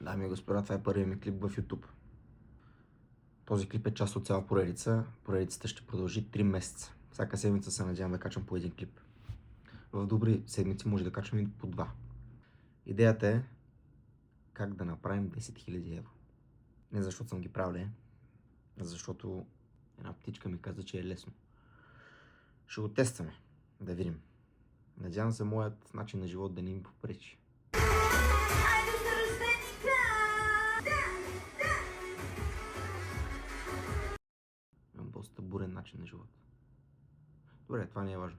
Дами и господа, това е първият ми клип в YouTube. Този клип е част от цяла поредица. Поредицата ще продължи 3 месеца. Всяка седмица се надявам да качвам по един клип. В добри седмици може да качвам и по 2. Идеята е как да направим 10 000 евро. Не защото съм ги правил, а защото една птичка ми каза, че е лесно. Ще го тестваме, да видим. Надявам се моят начин на живот да не им попречи. Имам доста бурен начин на живот. Добре, това не е важно.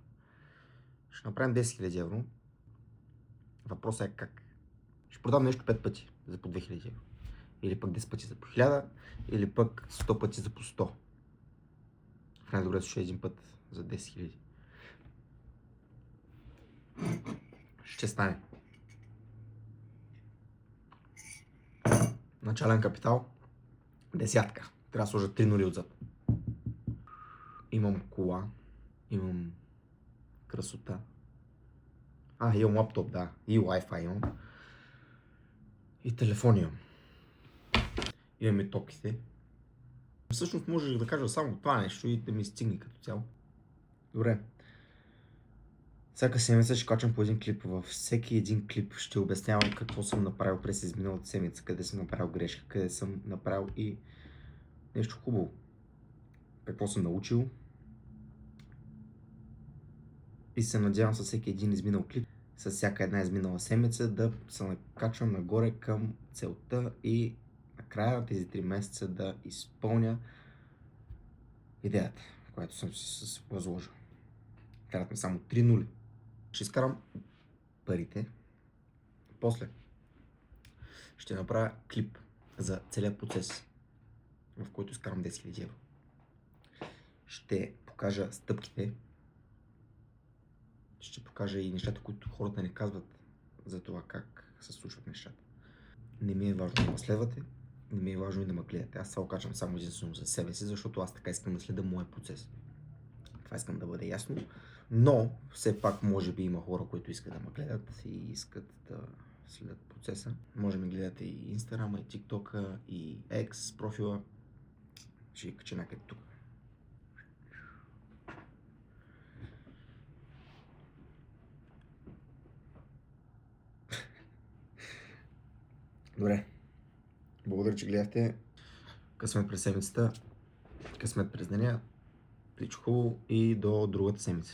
Ще направим 10 000 евро. Въпросът е как. Ще продам нещо 5 пъти за по 2000 евро. Или пък 10 пъти за по 1000, или пък 100 пъти за по 100. В най-добре случай един път за 10 000. Ще стане. Начален капитал 10. Трябва да сложа 3 нули отзад. Имам кола, имам красота. Имам лаптоп, да. И Wi-Fi имам. И телефон имам. Имам и топките. Всъщност можеш да кажа само това нещо и да ми стигне като цяло. Добре. Всяка седмица ще качвам по един клип. Във всеки един клип ще обяснявам какво съм направил през изминалата седмица, къде съм направил грешка, къде съм направил и нещо хубаво. Какво съм научил. И се надявам със всеки един изминал клип, с всяка една изминала седмица да се накачвам нагоре към целта и накрая на тези 3 месеца да изпълня идеята, която съм си възложил. Трябват ми само 3 нули. Ще изкарам парите. После ще направя клип за целият процес, в който изкарам 10 000 евро. Ще покажа стъпките. Ще покажа и нещата, които хората не казват за това как се случват нещата. Не ми е важно да ме следвате, не ми е важно и да ме гледате. Аз това качвам само единствено за себе си, защото аз така искам да следа моя процес. Това искам да бъде ясно. Но все пак може би има хора, които искат да ме гледат и искат да следят процеса. Може да ме гледате и Instagram, и TikTok, и X профила. Ще ги кача някъде тук. Добре. Благодаря, че гледахте. Късмет през седмицата, късмет през деня. Всичко хубаво и до другата седмица.